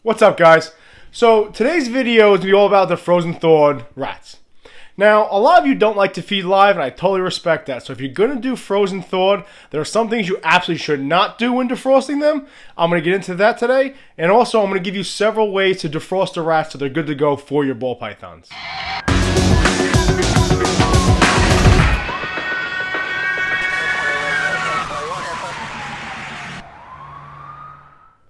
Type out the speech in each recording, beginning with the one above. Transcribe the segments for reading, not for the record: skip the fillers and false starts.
What's up, guys? So today's video is going to be all about the frozen thawed rats. Now, a lot of you don't like to feed live, and I totally respect that. So if you're going to do frozen thawed, there are some things you absolutely should not do when defrosting them. I'm going to get into that today. And also, I'm going to give you several ways to defrost the rats so they're good to go for your ball pythons.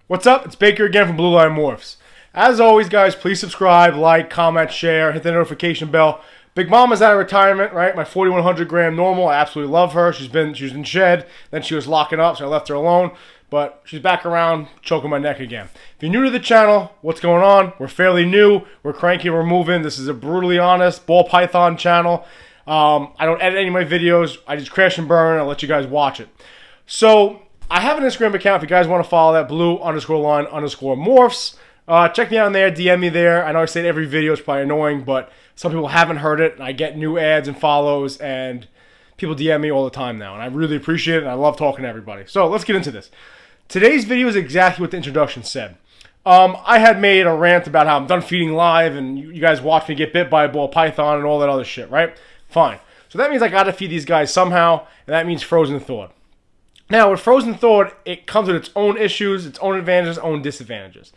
What's up? It's Baker again from Blue Line Morphs. As always, guys, please subscribe, like, comment, share, hit the notification bell. Big Mama's out of retirement, right? My 4,100 gram normal. I absolutely love her. She's been shed. Then she was locking up, so I left her alone. But she's back around, choking my neck again. If you're new to the channel, what's going on? We're fairly new. We're cranky. We're moving. This is a brutally honest ball python channel. I don't edit any of my videos. I just crash and burn. I'll let you guys watch it. So I have an Instagram account if you guys want to follow that, blue_line_morphs. Check me out on there, DM me there. I know I say it every video, it's probably annoying, but some people haven't heard it, and I get new ads and follows, and people DM me all the time now, and I really appreciate it, and I love talking to everybody. So let's get into this. Today's video is exactly what the introduction said. I had made a rant about how I'm done feeding live, and you guys watch me get bit by a ball python and all that other shit, right? Fine. So that means I gotta feed these guys somehow, and that means frozen thawed. Now, with frozen thawed, it comes with its own issues, its own advantages, its own disadvantages.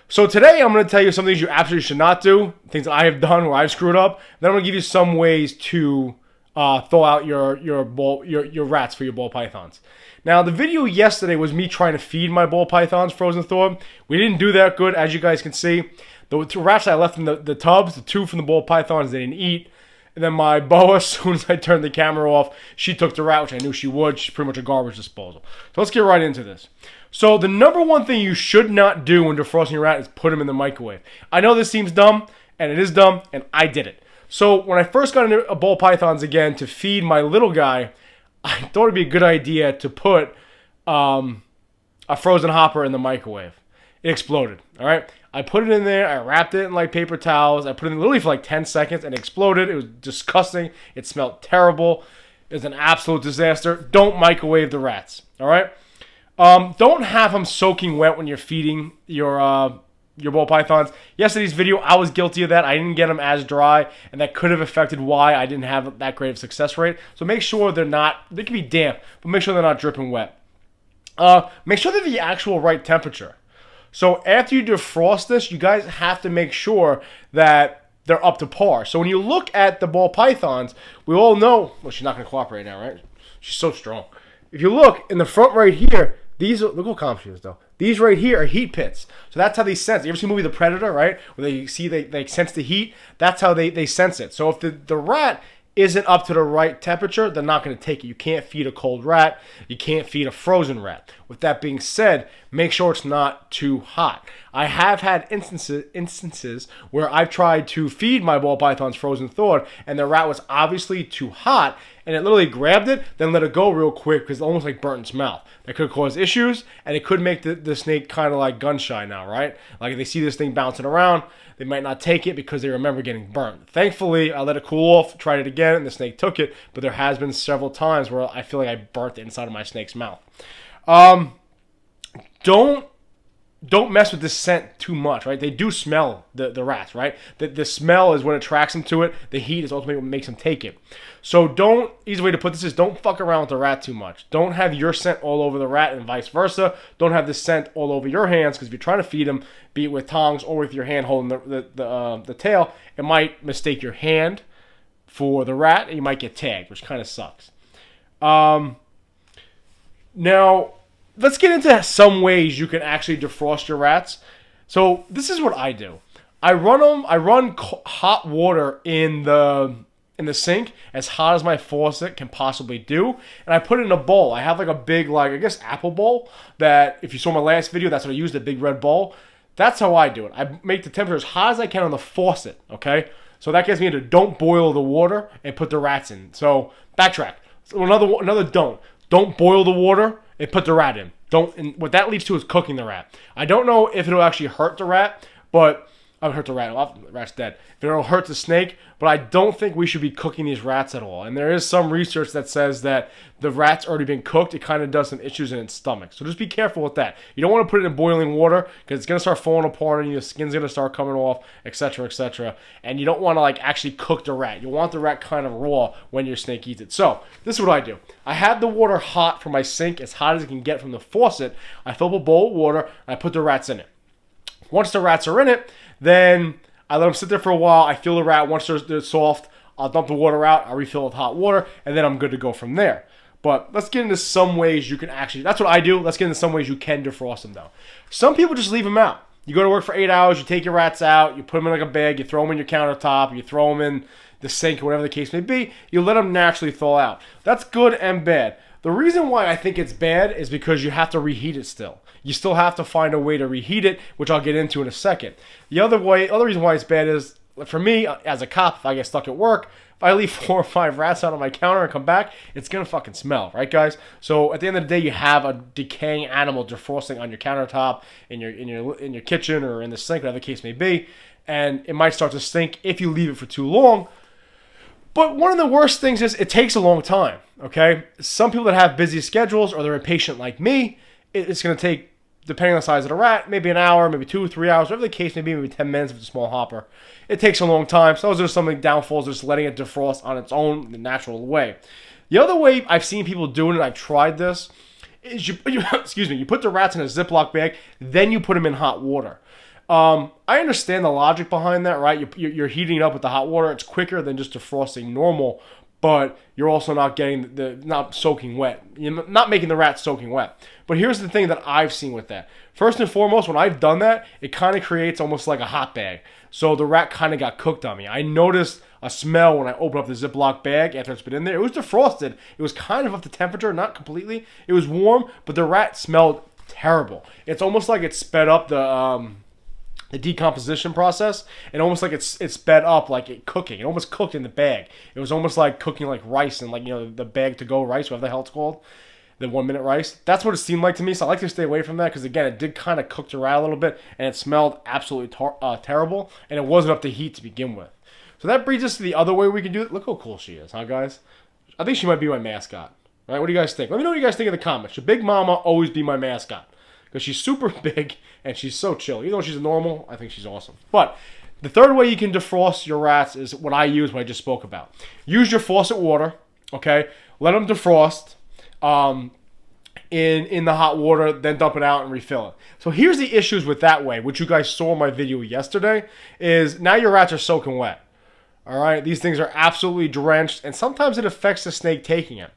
So today, I'm going to tell you some things you absolutely should not do, things that I have done where I've screwed up. Then I'm going to give you some ways to thaw out your rats for your ball pythons. Now, the video yesterday was me trying to feed my ball pythons frozen thawed. We didn't do that good, as you guys can see. The two rats I left in the tubs, the two from the ball pythons, they didn't eat. And then my boa, as soon as I turned the camera off, she took the rat, which I knew she would. She's pretty much a garbage disposal. So let's get right into this. So the number one thing you should not do when defrosting your rat is put them in the microwave. I know this seems dumb, and it is dumb, and I did it. So when I first got into ball pythons again to feed my little guy, I thought it'd be a good idea to put a frozen hopper in the microwave. It exploded, all right? I put it in there. I wrapped it in like paper towels. I put it in literally for like 10 seconds and it exploded. It was disgusting. It smelled terrible. It was an absolute disaster. Don't microwave the rats, all right? Don't have them soaking wet when you're feeding your ball pythons. Yesterday's video, I was guilty of that. I didn't get them as dry, and that could have affected why I didn't have that great of success rate. So make sure they can be damp, but make sure they're not dripping wet. Make sure they're the actual right temperature. So after you defrost this, you guys have to make sure that they're up to par. So when you look at the ball pythons, we all know, well, she's not going to cooperate now, right? She's so strong. If you look in the front right here, look how calm she is though. These right here are heat pits. So that's how they sense. You ever see the movie The Predator, right? Where they sense the heat. That's how they sense it. So if the rat isn't up to the right temperature, they're not going to take it. You can't feed a cold rat. You can't feed a frozen rat. With that being said, make sure it's not too hot. I have had instances where I've tried to feed my ball pythons frozen thawed, and the rat was obviously too hot, and it literally grabbed it, then let it go real quick because it almost like burnt its mouth. That could cause issues, and it could make the snake kind of like gun shy now, right? Like if they see this thing bouncing around, they might not take it because they remember getting burnt. Thankfully, I let it cool off, tried it again, and the snake took it, but there has been several times where I feel like I burnt the inside of my snake's mouth. Don't mess with the scent too much, right? They do smell the rats, right? The smell is what attracts them to it. The heat is ultimately what makes them take it. So easy way to put this is don't fuck around with the rat too much. Don't have your scent all over the rat and vice versa. Don't have the scent all over your hands because if you're trying to feed them, be it with tongs or with your hand holding the tail, it might mistake your hand for the rat and you might get tagged, which kind of sucks. Now, let's get into some ways you can actually defrost your rats. So this is what I do. I run hot water in the sink, as hot as my faucet can possibly do, and I put it in a bowl. I have like a big, like I guess apple bowl that if you saw my last video, that's what I used, a big red bowl. That's how I do it. I make the temperature as hot as I can on the faucet, okay? So that gets me into don't boil the water and put the rats in. So backtrack. So another don't. Don't boil the water and put the rat in. And what that leads to is cooking the rat. I don't know if it'll actually hurt the rat, but I'll hurt the rat. Well, the rat's dead. It'll hurt the snake, but I don't think we should be cooking these rats at all. And there is some research that says that the rat's already been cooked. It kind of does some issues in its stomach. So just be careful with that. You don't want to put it in boiling water because it's going to start falling apart and your skin's going to start coming off, etc., etc. And you don't want to like actually cook the rat. You want the rat kind of raw when your snake eats it. So this is what I do. I have the water hot from my sink, as hot as it can get from the faucet. I fill up a bowl of water and I put the rats in it. Once the rats are in it, then I let them sit there for a while. I feel the rat. Once they're soft, I'll dump the water out. I'll refill it with hot water, and then I'm good to go from there. But let's get into some ways you can actually, that's what I do. Let's get into some ways you can defrost them, though. Some people just leave them out. You go to work for 8 hours, you take your rats out, you put them in like a bag, you throw them in your countertop, you throw them in the sink, or whatever the case may be. You let them naturally thaw out. That's good and bad. The reason why I think it's bad is because you have to reheat it still. You still have to find a way to reheat it, which I'll get into in a second. The other reason why it's bad is, for me, as a cop, if I get stuck at work, if I leave 4 or 5 rats out on my counter and come back, it's going to fucking smell, right, guys? So at the end of the day, you have a decaying animal defrosting on your countertop, in your kitchen, or in the sink, whatever the case may be, and it might start to stink if you leave it for too long. But one of the worst things is it takes a long time, okay? Some people that have busy schedules or they're impatient like me, it's going to take, depending on the size of the rat, maybe an hour, maybe 2 or 3 hours, whatever the case may be, maybe 10 minutes if it's a small hopper. It takes a long time. So those are some of the downfalls of just letting it defrost on its own, the natural way. The other way I've seen people doing it, I've tried this, is you put the rats in a Ziploc bag, then you put them in hot water. I understand the logic behind that, right? You're heating it up with the hot water. It's quicker than just defrosting normal, but you're also not getting not soaking wet. You're not making the rat soaking wet. But here's the thing that I've seen with that. First and foremost, when I've done that, it kind of creates almost like a hot bag. So the rat kind of got cooked on me. I noticed a smell when I opened up the Ziploc bag after it's been in there. It was defrosted. It was kind of up to temperature, not completely. It was warm, but the rat smelled terrible. It's almost like it sped up the decomposition process, and almost like it's sped up like it cooking. It almost cooked in the bag. It was almost like cooking like rice and like, you know, the bag to go rice, whatever the hell it's called, the 1 minute rice. That's what it seemed like to me. So I like to stay away from that because again, it did kind of cook the rat a little bit, and it smelled absolutely terrible, and it wasn't up to heat to begin with. So that brings us to the other way we can do it. Look how cool she is, huh, guys? I think she might be my mascot. Right? What do you guys think? Let me know what you guys think in the comments. Should Big Mama always be my mascot? Because she's super big and she's so chill. Even though she's normal, I think she's awesome. But the third way you can defrost your rats is what I use, what I just spoke about. Use your faucet water, okay? Let them defrost in the hot water, then dump it out and refill it. So here's the issues with that way, which you guys saw in my video yesterday, is now your rats are soaking wet. All right? These things are absolutely drenched, and sometimes it affects the snake taking it.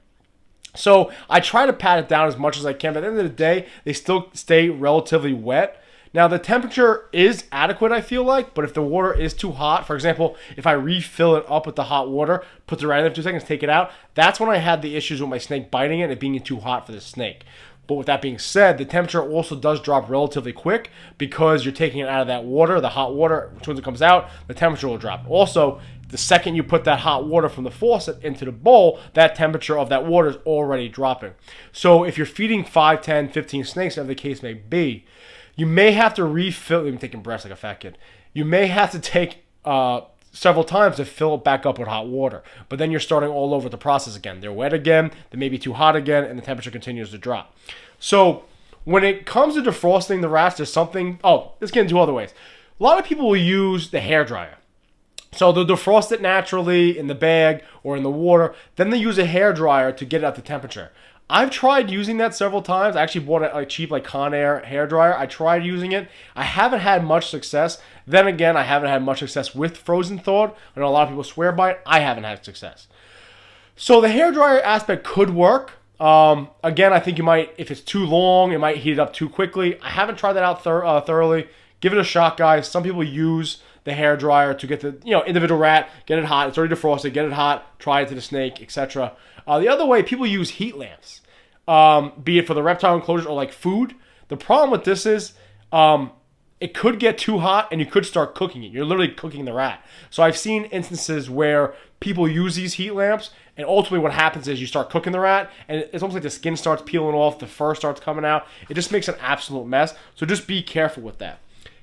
So I try to pat it down as much as I can, but at the end of the day, they still stay relatively wet. Now, the temperature is adequate, I feel like, but if the water is too hot, for example, if I refill it up with the hot water, put the rat in there for 2 seconds, take it out, that's when I had the issues with my snake biting it and it being too hot for the snake. But with that being said, the temperature also does drop relatively quick because you're taking it out of that water, the hot water. As soon as it comes out, the temperature will drop. Also, the second you put that hot water from the faucet into the bowl, that temperature of that water is already dropping. So if you're feeding 5, 10, 15 snakes, whatever the case may be, you may have to refill. I'm taking breaths like a fat kid. You may have to take several times to fill it back up with hot water. But then you're starting all over the process again. They're wet again, they may be too hot again, and the temperature continues to drop. So when it comes to defrosting the rats, there's something. Oh, let's get into other ways. A lot of people will use the hairdryer. So they'll defrost it naturally in the bag or in the water. Then they use a hairdryer to get it at the temperature. I've tried using that several times. I actually bought a cheap like Conair hairdryer. I tried using it. I haven't had much success. Then again, I haven't had much success with frozen thawed. I know a lot of people swear by it. I haven't had success. So the hairdryer aspect could work. Again, I think you might, if it's too long, it might heat it up too quickly. I haven't tried that out thoroughly. Give it a shot, guys. Some people use the hairdryer to get the individual rat, get it hot. It's already defrosted. Get it hot. Try it to the snake, etc. The other way, people use heat lamps, be it for the reptile enclosures or like food. The problem with this is it could get too hot and you could start cooking it. You're literally cooking the rat. So I've seen instances where people use these heat lamps, and ultimately what happens is you start cooking the rat, and it's almost like the skin starts peeling off, the fur starts coming out. It just makes an absolute mess. So just be careful with that.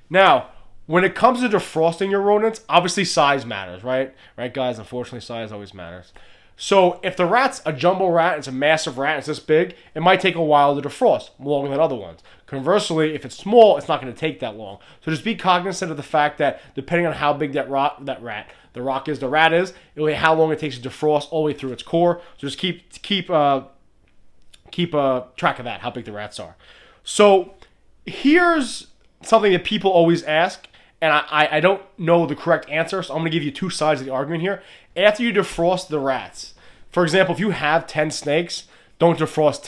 Now, when it comes to defrosting your rodents, obviously size matters, right? Right, guys? Unfortunately, size always matters. So if the rat's a jumbo rat, it's a massive rat, it's this big, it might take a while to defrost, longer than other ones. Conversely, if it's small, it's not going to take that long. So just be cognizant of the fact that depending on how big the rat is, how long it takes to defrost all the way through its core. So just keep track of that, how big the rats are. So here's something that people always ask, and I don't know the correct answer, so I'm going to give you two sides of the argument here. After you defrost the rats, for example, if you have 10 snakes, don't defrost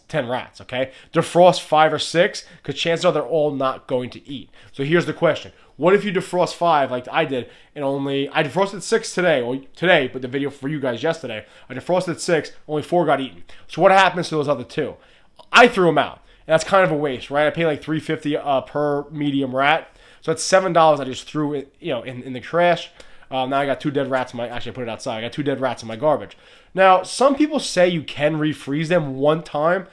10 rats, okay? Defrost 5 or 6, because chances are they're all not going to eat. So here's the question. What if you defrost 5 like I did, and I defrosted 6 today, but the video for you guys yesterday, I defrosted 6, only 4 got eaten. So what happens to those other 2? I threw them out, and that's kind of a waste, right? I pay like $3.50 per medium rat, so that's $7 I just threw it, in the trash. Now I got 2 dead rats actually I put it outside. I got 2 dead rats in my garbage. Now, some people say you can refreeze them one time.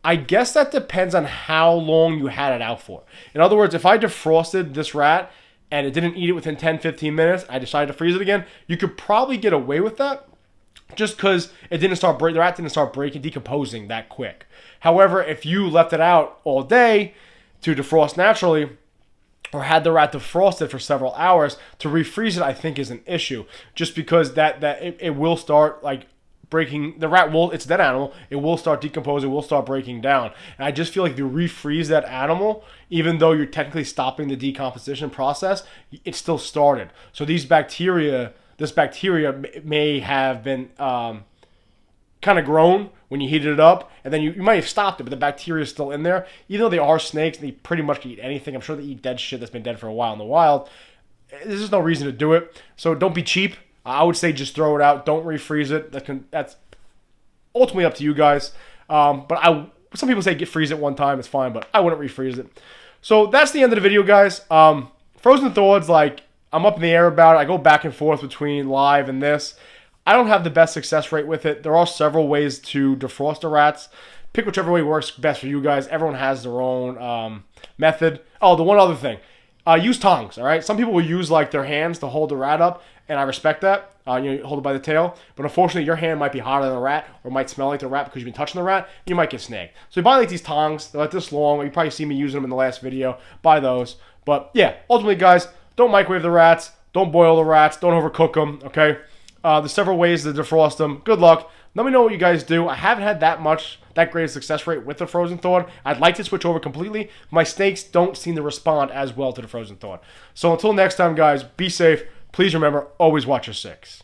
I guess that depends on how long you had it out for. In other words, if I defrosted this rat and it didn't eat it within 10-15 minutes, I decided to freeze it again, you could probably get away with that just because the rat didn't start decomposing that quick. However, if you left it out all day to defrost naturally, or had the rat defrosted for several hours, to refreeze it, I think is an issue. Just because it will start like breaking. It's a dead animal. It will start decomposing. It will start breaking down. And I just feel like if you refreeze that animal, even though you're technically stopping the decomposition process, it still started. So this bacteria may have been kind of grown when you heated it up, and then you might have stopped it, but the bacteria is still in there. Even though they are snakes, they pretty much eat anything. I'm sure they eat dead shit that's been dead for a while in the wild. There's just no reason to do it. So don't be cheap. I would say just throw it out. Don't refreeze it. That's ultimately up to you guys. But some people say freeze it one time. It's fine, but I wouldn't refreeze it. So that's the end of the video, guys. Frozen thaweds, like, I'm up in the air about it. I go back and forth between live and this. I don't have the best success rate with it. There are several ways to defrost the rats. Pick whichever way works best for you guys. Everyone has their own method. Oh, the one other thing. Use tongs, all right? Some people will use like their hands to hold the rat up, and I respect that. You hold it by the tail. But unfortunately, your hand might be hotter than the rat, or might smell like the rat because you've been touching the rat. You might get snagged. So you buy like these tongs. They're like this long. You probably see me using them in the last video. Buy those. But yeah, ultimately, guys, don't microwave the rats. Don't boil the rats. Don't overcook them, okay? There's several ways to defrost them. Good luck. Let me know what you guys do. I haven't had that great a success rate with the frozen thawed. I'd like to switch over completely. My snakes don't seem to respond as well to the frozen thawed. So until next time, guys, be safe. Please remember, always watch your 6.